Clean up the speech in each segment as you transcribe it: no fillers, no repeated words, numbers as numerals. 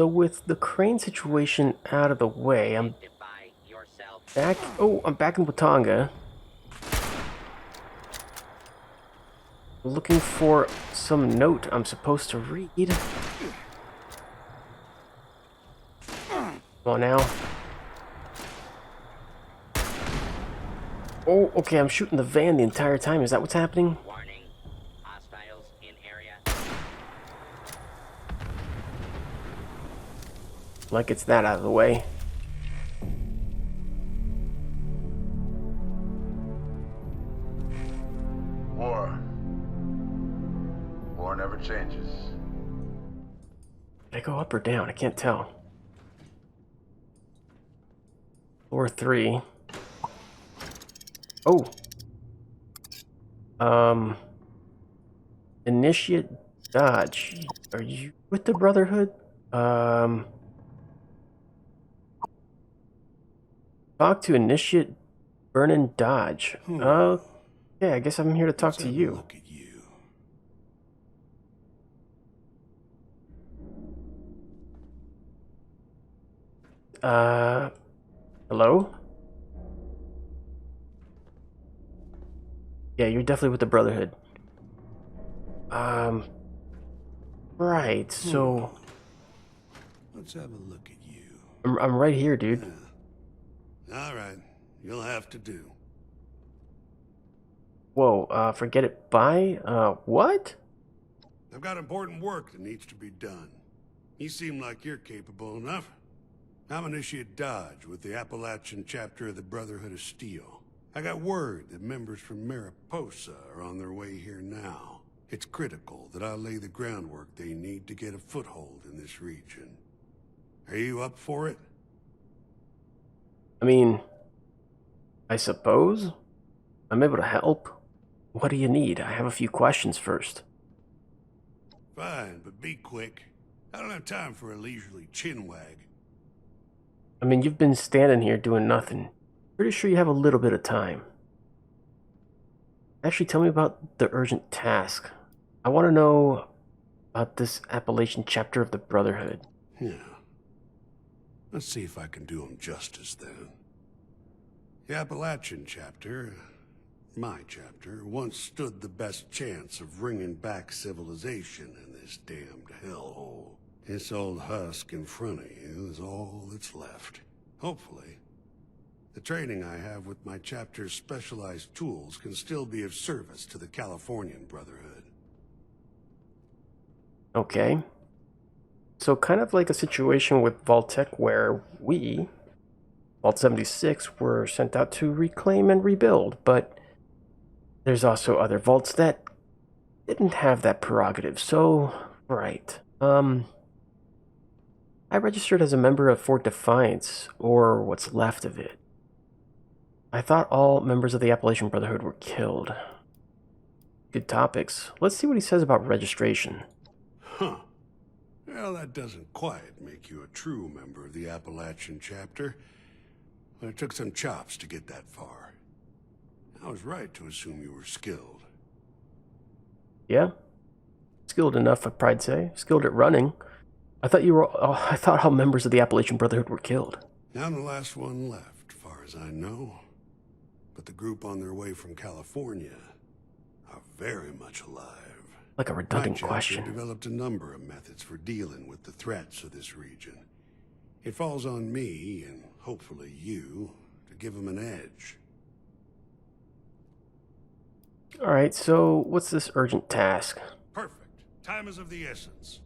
So with the crane situation out of the way, I'm back. Oh, I'm back in Watanga. Looking for some note I'm supposed to read. Come on now. Oh, okay, I'm shooting the van the entire time. Is that what's happening? Warning, hostiles in area. Like it's that out of the way. War. War never changes. Did I go up or down? I can't tell. Floor 3. Oh. Initiate Dodge. Are you with the Brotherhood? Talk to Initiate Vernon Dodge. Yeah, I guess I'm here to talk to you. Look at you. Hello? Yeah, you're definitely with the Brotherhood. Right, so... Let's have a look at you. I'm right here, dude. All right, you'll have to do. Whoa, forget it. Bye? What? I've got important work that needs to be done. You seem like you're capable enough. I'm Initiate Dodge with the Appalachian chapter of the Brotherhood of Steel. I got word that members from Mariposa are on their way here now. It's critical that I lay the groundwork they need to get a foothold in this region. Are you up for it? I mean, I suppose? I'm able to help. What do you need? I have a few questions first. Fine, but be quick. I don't have time for a leisurely chinwag. I mean, you've been standing here doing nothing. Pretty sure you have a little bit of time. Actually, tell me about the urgent task. I want to know about this Appalachian chapter of the Brotherhood. Yeah. Let's see if I can do them justice then. The Appalachian chapter, my chapter, once stood the best chance of bringing back civilization in this damned hellhole. This old husk in front of you is all that's left. Hopefully, the training I have with my chapter's specialized tools can still be of service to the Californian Brotherhood. Okay. So kind of like a situation with Vault-Tec where we, Vault 76, were sent out to reclaim and rebuild, but there's also other vaults that didn't have that prerogative, so, right. I registered as a member of Fort Defiance, or what's left of it. I thought all members of the Appalachian Brotherhood were killed. Good topics. Let's see what he says about registration. Huh. Well, that doesn't quite make you a true member of the Appalachian chapter. But it took some chops to get that far. I was right to assume you were skilled. Yeah? Skilled enough, I'd probably say. Skilled at running. I thought all members of the Appalachian Brotherhood were killed. I'm the last one left, far as I know. But the group on their way from California are very much alive. Like a redundant My question. chapter developed a number of methods for dealing with the threats of this region. It falls on me, and hopefully you, to give them an edge. Alright, so what's this urgent task? Perfect. Time is of the essence.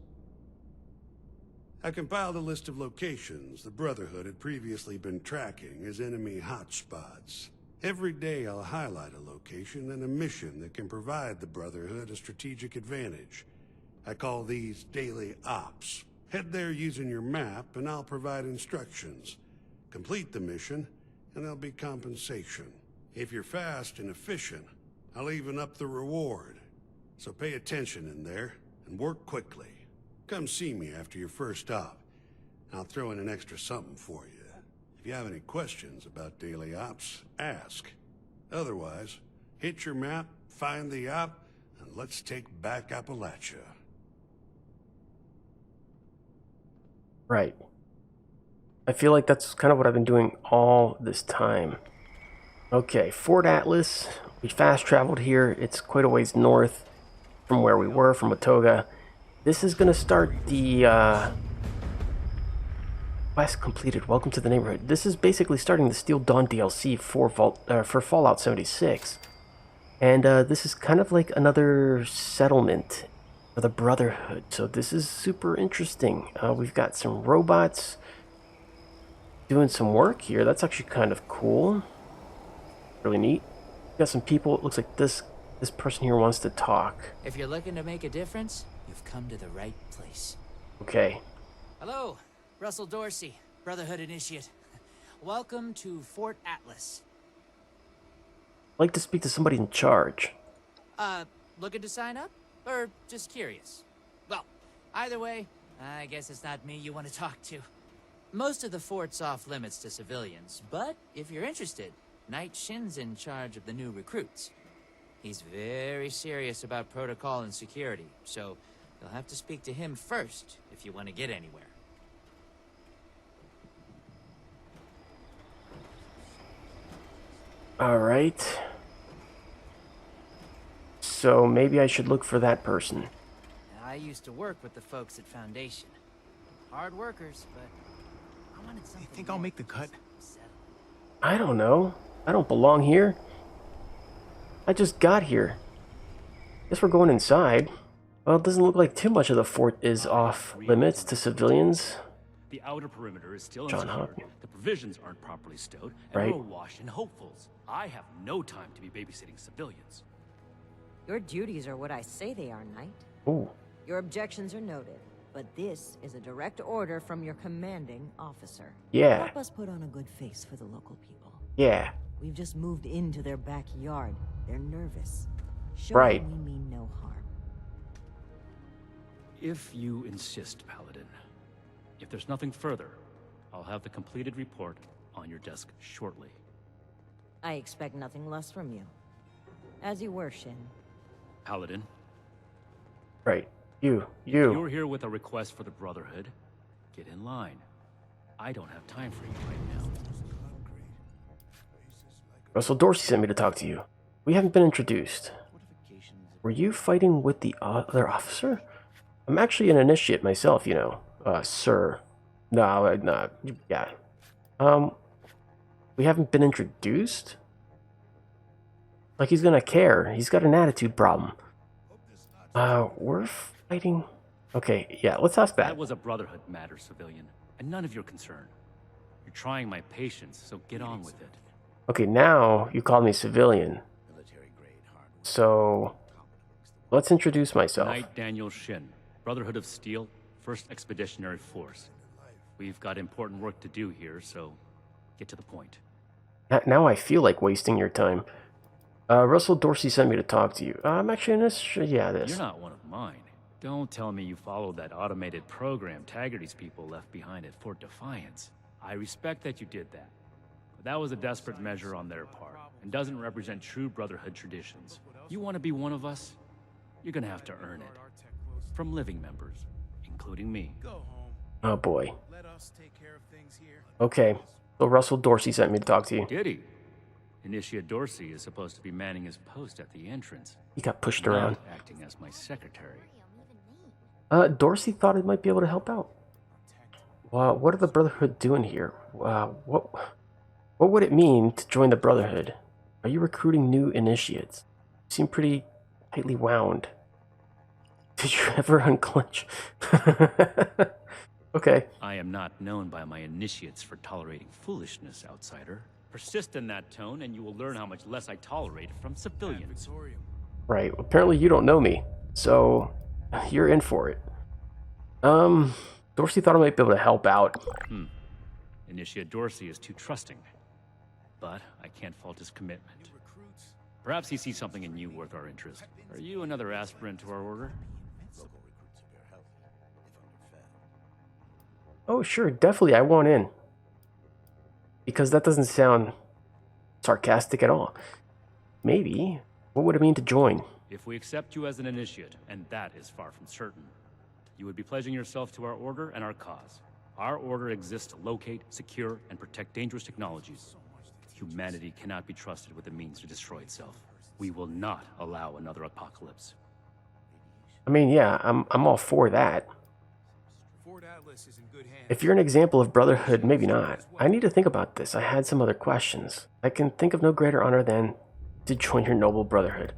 I compiled a list of locations the Brotherhood had previously been tracking as enemy hotspots. Every day I'll highlight a location and a mission that can provide the Brotherhood a strategic advantage. I call these daily ops. Head there using your map and I'll provide instructions. Complete the mission and there'll be compensation. If you're fast and efficient, I'll even up the reward. So pay attention in there and work quickly. Come see me after your first op. I'll throw in an extra something for you. If you have any questions about daily ops, ask. Otherwise, hit your map, find the op, and let's take back Appalachia. Right. I feel like that's kind of what I've been doing all this time. Okay, Fort Atlas. We fast traveled here. It's quite a ways north from where we were, from Otoga. This is going to start the quest completed. Welcome to the neighborhood. This is basically starting the Steel Dawn DLC for for Fallout 76. And this is kind of like another settlement for the Brotherhood. So this is super interesting. We've got some robots doing some work here. That's actually kind of cool. Really neat. Got some people. It looks like this person here wants to talk. If you're looking to make a difference, you've come to the right place. Okay. Hello, Russell Dorsey, Brotherhood Initiate. Welcome to Fort Atlas. I'd like to speak to somebody in charge. Looking to sign up? Or just curious? Well, either way, I guess it's not me you want to talk to. Most of the fort's off limits to civilians, but if you're interested, Knight Shin's in charge of the new recruits. He's very serious about protocol and security, so you'll have to speak to him first if you want to get anywhere. All right. So maybe I should look for that person. I used to work with the folks at Foundation. Hard workers, but I wanted something. You think I'll make the cut? I don't know. I don't belong here. I just got here. Guess we're going inside. Well, it doesn't look like too much of the fort is off limits to civilians. The outer perimeter is still John insecure. Hopkins. The provisions aren't properly stowed, and Right. we're awash in hopefuls. I have no time to be babysitting civilians. Your duties are what I say they are, Knight. Ooh. Your objections are noted, but this is a direct order from your commanding officer. Yeah. Help us put on a good face for the local people. Yeah. We've just moved into their backyard. They're nervous. Show Right. them we mean no harm. If you insist, Paladin. If there's nothing further, I'll have the completed report on your desk shortly. I expect nothing less from you. As you were, Shin. Paladin, Right. You. you're here with a request for the Brotherhood. Get in line. I don't have time for you right now. Russell Dorsey sent me to talk to you. We haven't been introduced. Were you fighting with the other officer? I'm actually an initiate myself, you know. Sir. No, yeah. We haven't been introduced? Like he's gonna care. He's got an attitude problem. We're fighting... Okay, yeah, let's ask that. That was a Brotherhood matter, civilian, and none of your concern. You're trying my patience, so get on with it. Okay, now you called me civilian. So, let's introduce myself. Knight Daniel Shin, Brotherhood of Steel, 1st Expeditionary Force. We've got important work to do here, so get to the point. Now I feel like wasting your time. Russell Dorsey sent me to talk to you. I'm actually in this... Yeah, this. You're not one of mine. Don't tell me you followed that automated program Taggarty's people left behind at Fort Defiance. I respect that you did that. But that was a desperate measure on their part, and doesn't represent true Brotherhood traditions. You want to be one of us? You're gonna have to earn it. From living members, including me. Oh boy. Let us take care of things here. Okay, so Russell Dorsey sent me to talk to you. Did he? Initiate Dorsey is supposed to be manning his post at the entrance. He got pushed Not around. acting as my secretary. Dorsey thought I might be able to help out. Well, what are the Brotherhood doing here? What would it mean to join the Brotherhood? Are you recruiting new initiates? You seem pretty tightly wound. Did you ever unclench? Okay. I am not known by my initiates for tolerating foolishness, outsider. Persist in that tone, and you will learn how much less I tolerate from civilians. Right. Apparently you don't know me, so you're in for it. Dorsey thought I might be able to help out. Initiate Dorsey is too trusting, but I can't fault his commitment. Perhaps he sees something in you worth our interest. Are you another aspirant to our order? Oh, sure, definitely, I want in. Because that doesn't sound sarcastic at all. Maybe. What would it mean to join? If we accept you as an initiate, and that is far from certain, you would be pledging yourself to our order and our cause. Our order exists to locate, secure, and protect dangerous technologies. Humanity cannot be trusted with the means to destroy itself. We will not allow another apocalypse. I mean, yeah, I'm all for that. Fort Atlas is in good hands. If you're an example of brotherhood, maybe not. I need to think about this. I had some other questions. I can think of no greater honor than to join your noble brotherhood.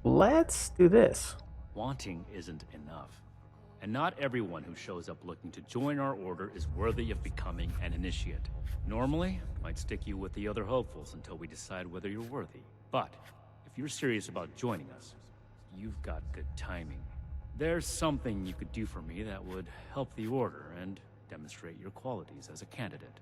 Let's do this. Wanting isn't enough. And not everyone who shows up looking to join our order is worthy of becoming an initiate. Normally, I'd stick you with the other hopefuls until we decide whether you're worthy. But if you're serious about joining us, you've got good timing. There's something you could do for me that would help the order and demonstrate your qualities as a candidate.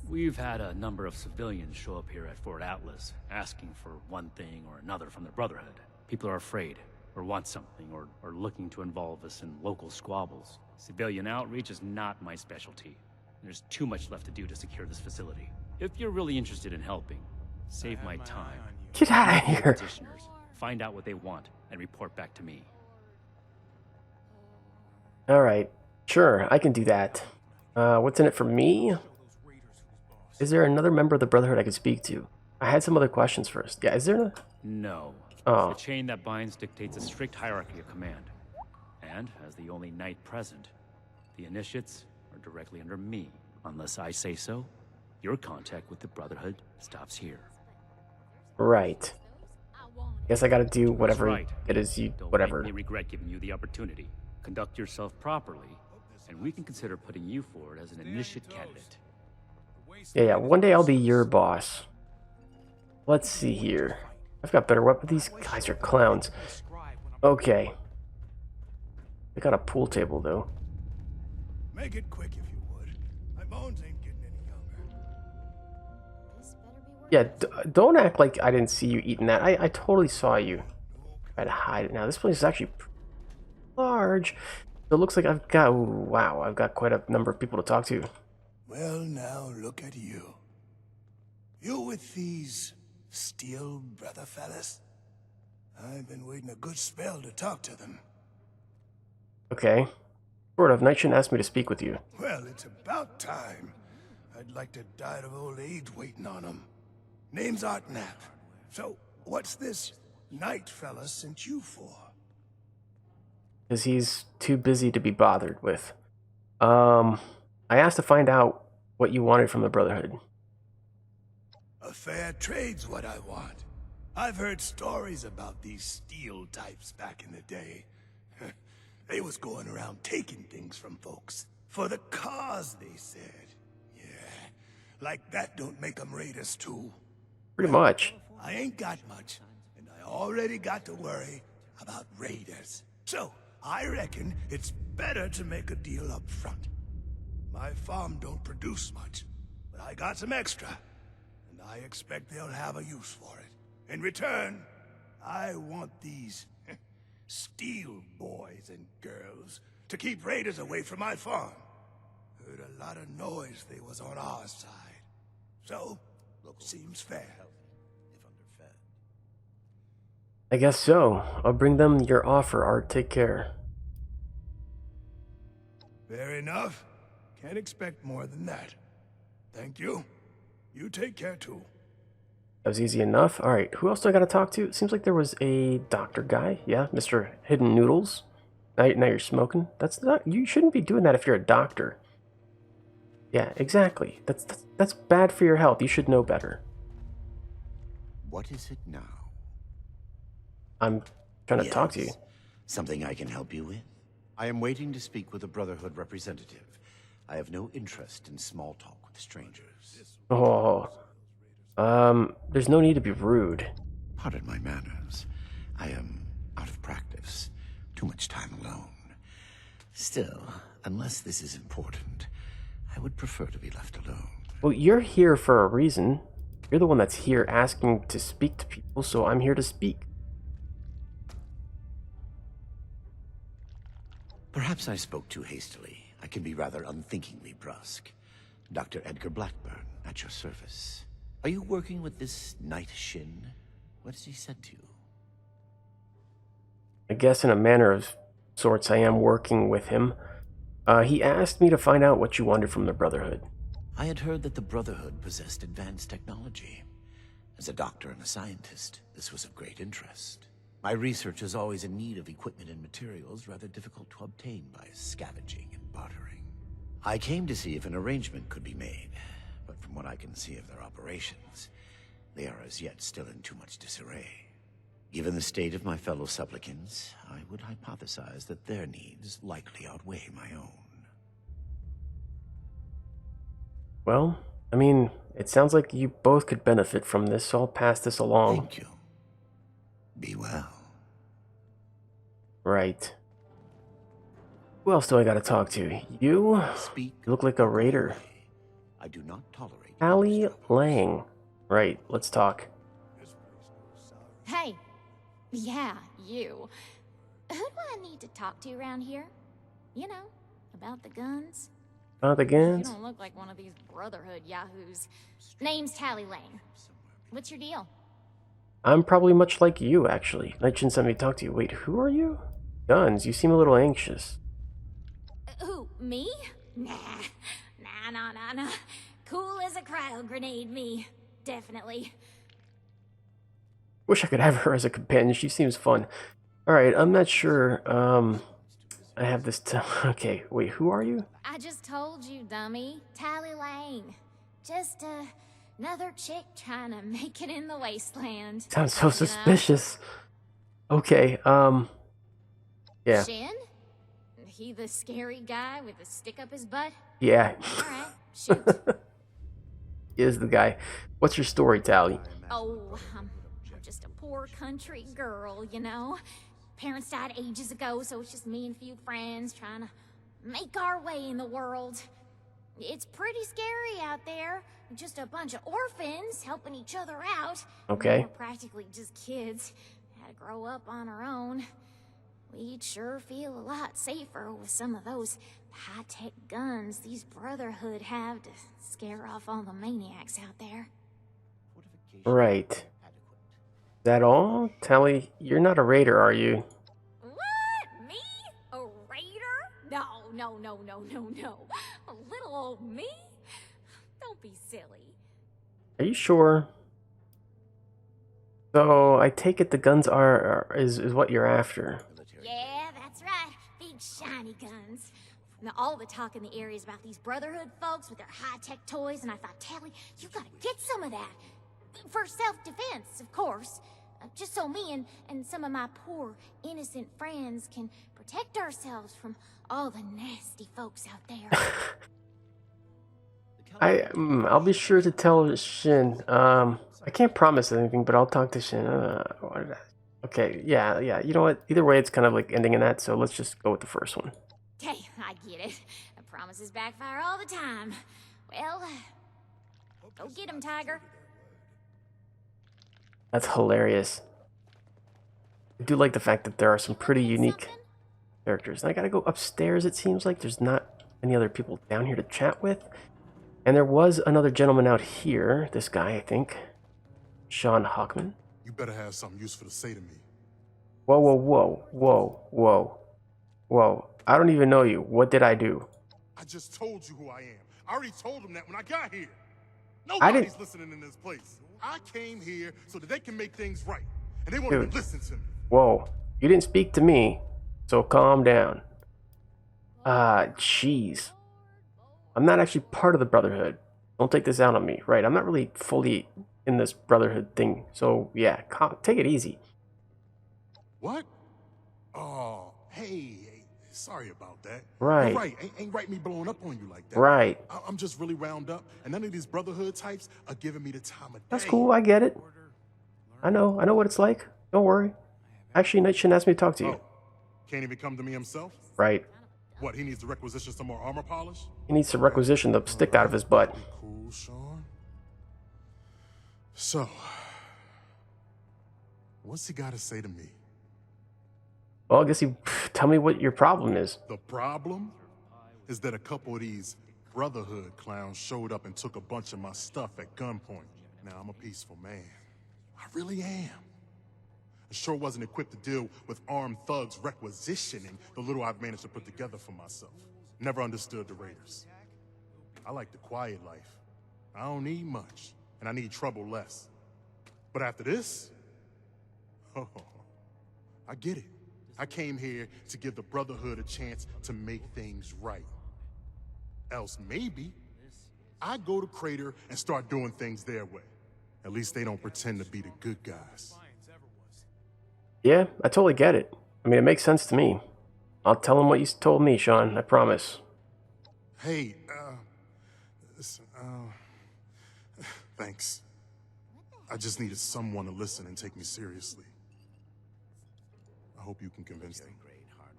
We've had a number of civilians show up here at Fort Atlas, asking for one thing or another from the Brotherhood. People are afraid, or want something, or are looking to involve us in local squabbles. Civilian outreach is not my specialty. There's too much left to do to secure this facility. If you're really interested in helping, save my time. Get out of here. Petitioners, find out what they want, and report back to me. Alright, sure, I can do that. What's in it for me? Is there another member of the Brotherhood I could speak to? I had some other questions first. Yeah, is there a... No. Oh. The chain that binds dictates a strict hierarchy of command. And, as the only knight present, the initiates are directly under me. Unless I say so, your contact with the Brotherhood stops here. Right. Guess I gotta do whatever That's right. it is you... Don't whatever. make me regret giving you the opportunity. Conduct yourself properly, and we can consider putting you forward as an initiate candidate. Yeah, one day I'll be your boss. Let's see here. I've got better weapons. These guys are clowns. Okay. They got a pool table, though. Make it quick if you would. My bones ain't getting any younger. Yeah, don't act like I didn't see you eating that. I totally saw you. Try to hide it now. This place is actually large. So it looks like I've got... Ooh, wow, I've got quite a number of people to talk to. Well, now look at you. You with these steel brother fellas? I've been waiting a good spell to talk to them. Okay. Sort of. Knight shouldn't ask me to speak with you. Well, it's about time. I'd like to die of old age waiting on them. Name's Artnap. So, what's this knight fella sent you for? Because he's too busy to be bothered with. I asked to find out what you wanted from the Brotherhood. A fair trade's what I want. I've heard stories about these steel types back in the day. They was going around taking things from folks. For the cause, they said. Yeah, like that don't make them raiders too. Pretty much. I ain't got much, and I already got to worry about raiders. So, I reckon it's better to make a deal up front. My farm don't produce much, but I got some extra, and I expect they'll have a use for it. In return, I want these steel boys and girls to keep raiders away from my farm. Heard a lot of noise they was on our side. So, seems fair. I guess so. I'll bring them your offer, Art. Take care. Fair enough. Can't expect more than that. Thank you. You take care too. That was easy enough. Alright, who else do I gotta talk to? It seems like there was a doctor guy. Yeah, Mr. Hidden Noodles. Now you're smoking. That's not... You shouldn't be doing that if you're a doctor. Yeah, exactly. That's bad for your health. You should know better. What is it now? I'm trying to talk to you. Yes. Something I can help you with? I am waiting to speak with a Brotherhood representative. I have no interest in small talk with strangers. Oh. There's no need to be rude. Pardon my manners. I am out of practice. Too much time alone. Still, unless this is important, I would prefer to be left alone. Well, you're here for a reason. You're the one that's here asking to speak to people, so I'm here to speak. Perhaps I spoke too hastily. I can be rather unthinkingly brusque. Dr. Edgar Blackburn, at your service. Are you working with this Knight Shin? What has he said to you? I guess in a manner of sorts I am working with him. He asked me to find out what you wanted from the Brotherhood. I had heard that the Brotherhood possessed advanced technology. As a doctor and a scientist, this was of great interest. My research is always in need of equipment and materials rather difficult to obtain by scavenging and bartering. I came to see if an arrangement could be made, but from what I can see of their operations, they are as yet still in too much disarray. Given the state of my fellow supplicants, I would hypothesize that their needs likely outweigh my own. Well, I mean, it sounds like you both could benefit from this, so I'll pass this along. Thank you. Be well. Right. Who else do I gotta talk to? You? Speak. You look like a raider. I do not tolerate Allie Lang. Right, let's talk. Hey. Yeah, you. Who do I need to talk to around here? You know, about the guns? The You guns? don't look like one of these Brotherhood yahoos. Name's Tally Lane. What's your deal? I'm probably much like you, actually. Night shouldn't send me to talk to you. Wait, who are you? Guns, you seem a little anxious. Who, me? Nah. Nah. Cool as a cryo grenade, me. Definitely. Wish I could have her as a companion, she seems fun. Alright, I'm not sure, I have this okay, wait, who are you? I just told you, dummy. Tally Lane. Just, another chick trying to make it in the wasteland. Sounds so You know? suspicious. Okay, yeah. Shin? He the scary guy with the stick up his butt? Yeah. Alright, shoot. He is the guy. What's your story, Tally? Oh, I'm just a poor country girl, you know? Parents died ages ago, so it's just me and a few friends trying to make our way in the world. It's pretty scary out there. Just a bunch of orphans helping each other out. Okay. We're practically just kids. Had to grow up on our own. We'd sure feel a lot safer with some of those high-tech guns these Brotherhood have to scare off all the maniacs out there. Right. Is that all? Tally, you're not a raider, are you? What? Me? A raider? No. A little old me? Don't be silly. Are you sure? So, I take it the guns is what you're after. Yeah, that's right. Big shiny guns. Now, all the talk in the area is about these Brotherhood folks with their high-tech toys, and I thought, Tally, you gotta get some of that. For self-defense, of course. Just so me and some of my poor, innocent friends can protect ourselves from all the nasty folks out there. I'll be sure to tell Shin. I can't promise anything, but I'll talk to Shin. Okay, yeah. You know what? Either way, it's kind of like ending in that, so let's just go with the first one. Hey, I get it. Promises backfire all the time. Well, go get him, Tiger. That's hilarious. I do like the fact that there are some pretty unique characters. And I gotta go upstairs, it seems like. There's not any other people down here to chat with. And there was another gentleman out here. This guy, I think. Sean Hockman. You better have something useful to say to me. Whoa. I don't even know you. What did I do? I just told you who I am. I already told them that when I got here. Nobody's listening in this place. I came here so that they can make things right. And they won't even listen to me. Whoa. You didn't speak to me, so calm down. Jeez. I'm not actually part of the Brotherhood. Don't take this out on me. Right, I'm not really fully in this Brotherhood thing. So, yeah, take it easy. What? Oh, hey, sorry about that. Right. You're right. Ain't right me blowing up on you like that. Right. I'm just really wound up, and none of these Brotherhood types are giving me the time of day. That's cool, I get it. I know what it's like. Don't worry. Actually, Night shouldn't ask me to talk to you. Oh, can't even come to me himself? Right. What, he needs to requisition some more armor polish? He needs to requisition the stick out of his butt. Cool, Sean. So, what's he got to say to me? Well, I guess you tell me what your problem is. The problem is that a couple of these Brotherhood clowns showed up and took a bunch of my stuff at gunpoint. Now, I'm a peaceful man. I really am. I sure wasn't equipped to deal with armed thugs requisitioning the little I've managed to put together for myself. Never understood the Raiders. I like the quiet life. I don't need much, and I need trouble less. But after this, oh, I get it. I came here to give the Brotherhood a chance to make things right. Else maybe I go to Crater and start doing things their way. At least they don't pretend to be the good guys. Yeah, I totally get it. I mean, it makes sense to me. I'll tell him what you told me, Sean. I promise. Hey, thanks. I just needed someone to listen and take me seriously. I hope you can convince them.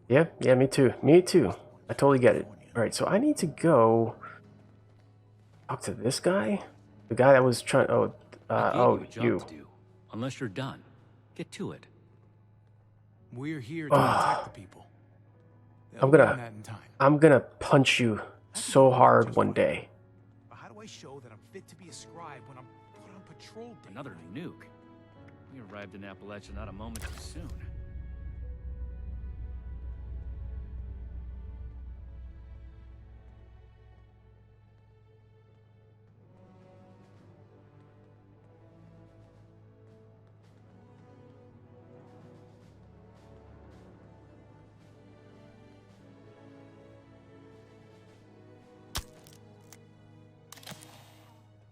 Yeah, me too. Me too. I totally get it. Alright, so I need to go talk to this guy? The guy that was trying... Oh, you. To do. Unless you're done. Get to it. We're here to protect the people. I'm gonna punch you so hard one day. But how do I show that I'm fit to be a scribe when I'm put on patrol? Another nuke. We arrived in Appalachia not a moment too soon.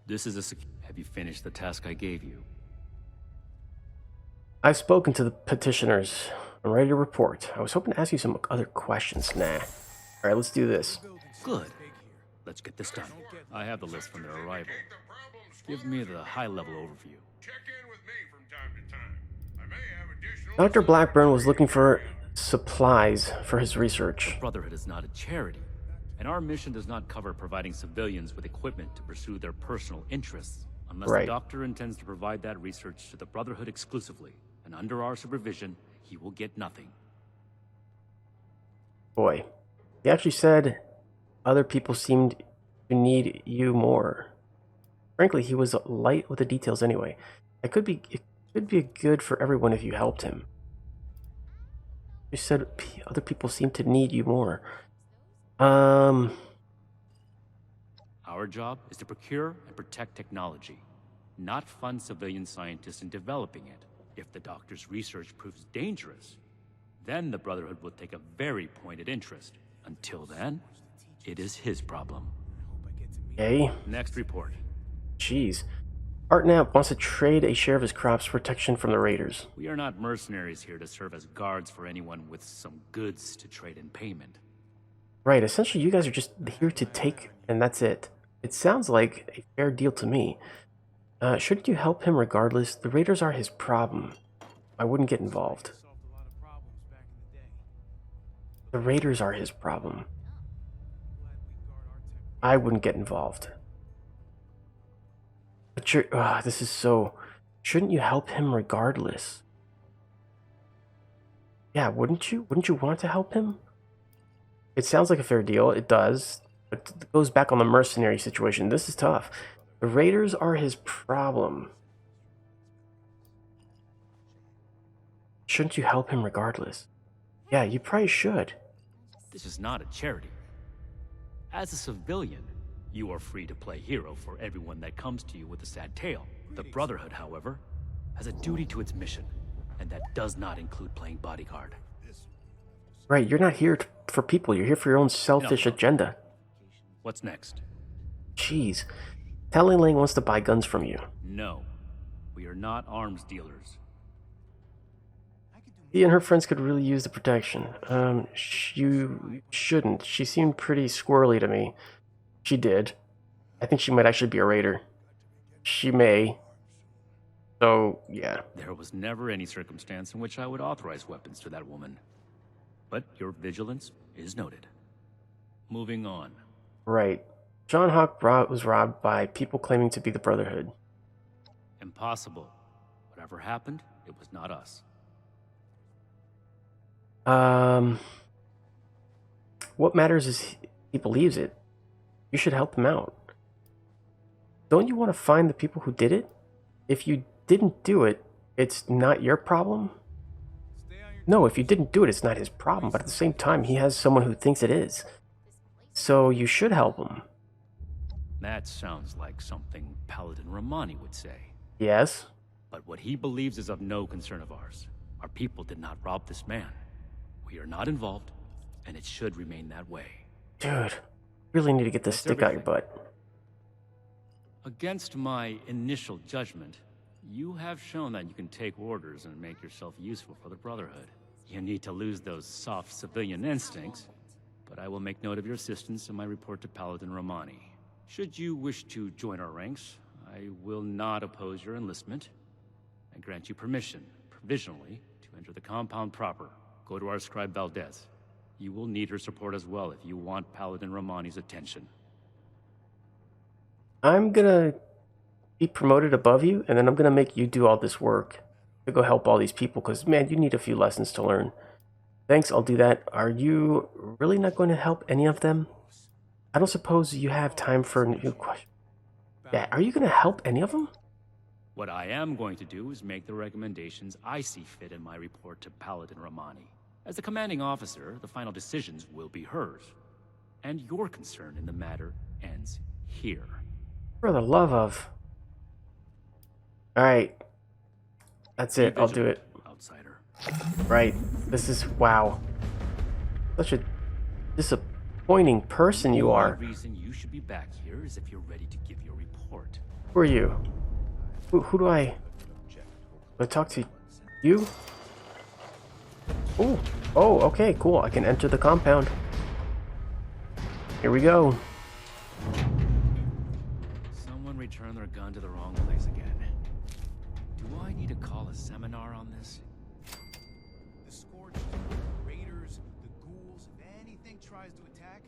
This is a Have you finished the task I gave you? I've spoken to the petitioners. I'm ready to report. I was hoping to ask you some other questions. Nah. Alright, let's do this. Good. Let's get this done. I have the list from their arrival. Give me the high-level overview. Dr. Blackburn was looking for supplies for his research. The Brotherhood is not a charity, and our mission does not cover providing civilians with equipment to pursue their personal interests, unless the doctor intends to provide that research to the Brotherhood exclusively, and under our supervision, he will get nothing. Boy, he actually said other people seemed to need you more. Frankly, he was light with the details anyway. It could be good for everyone if you helped him. You said other people seem to need you more. Our job is to procure and protect technology, not fund civilian scientists in developing it. If the doctor's research proves dangerous, then the Brotherhood will take a very pointed interest. Until then, it is his problem. Okay. Next report. Jeez. Art Knapp wants to trade a share of his crops for protection from the raiders. We are not mercenaries here to serve as guards for anyone with some goods to trade in payment. Right, essentially you guys are just here to take, and that's it. It sounds like a fair deal to me. Shouldn't you help him regardless? The raiders are his problem. I wouldn't get involved. The raiders are his problem. I wouldn't get involved. But you're, this is so... Shouldn't you help him regardless? Yeah, wouldn't you? Wouldn't you want to help him? It sounds like a fair deal. It does. But it goes back on the mercenary situation. This is tough. The raiders are his problem. Shouldn't you help him regardless? Yeah, you probably should. This is not a charity. As a civilian, you are free to play hero for everyone that comes to you with a sad tale. The Brotherhood, however, has a duty to its mission, and that does not include playing bodyguard. Right, you're not here for people. You're here for your own selfish agenda. What's next? Jeez. Talon Lang wants to buy guns from you. No. We are not arms dealers. She and her friends could really use the protection. You shouldn't. She seemed pretty squirrely to me. She did. I think she might actually be a raider. She may. So, yeah. There was never any circumstance in which I would authorize weapons to that woman. But your vigilance is noted. Moving on. Right. John Hawk was robbed by people claiming to be the Brotherhood. Impossible. Whatever happened, it was not us. What matters is he believes it. You should help him out. Don't you want to find the people who did it? If you didn't do it, it's not your problem. No, if you didn't do it, it's not his problem, but at the same time, he has someone who thinks it is. So you should help him. That sounds like something Paladin Romani would say. Yes? But what he believes is of no concern of ours. Our people did not rob this man. We are not involved, and it should remain that way. Dude, really need to get this stick out your butt. Against my initial judgment, you have shown that you can take orders and make yourself useful for the Brotherhood. You need to lose those soft civilian instincts, but I will make note of your assistance in my report to Paladin Romani. Should you wish to join our ranks, I will not oppose your enlistment. I grant you permission, provisionally, to enter the compound proper. Go to our scribe Valdez. You will need her support as well if you want Paladin Romani's attention. I'm gonna be promoted above you, and then I'm gonna make you do all this work to go help all these people, because, man, you need a few lessons to learn. Thanks, I'll do that. Are you really not going to help any of them? I don't suppose you have time for a new question. Yeah, are you going to help any of them? What I am going to do is make the recommendations I see fit in my report to Paladin Romani. As the commanding officer, the final decisions will be hers. And your concern in the matter ends here. For the love of... Alright. That's it, I'll do it. Outsider. Right. This is... wow. Such a disappointing person you are. The reason you should be back here is if you're ready to give your report. Who are you? Who do I talk to? You? Oh, oh, okay, cool. I can enter the compound. Here we go. Someone returned their gun to the wrong place again. Do I need to call a seminar on this? The Scorched, Raiders, the ghouls, if anything tries to attack,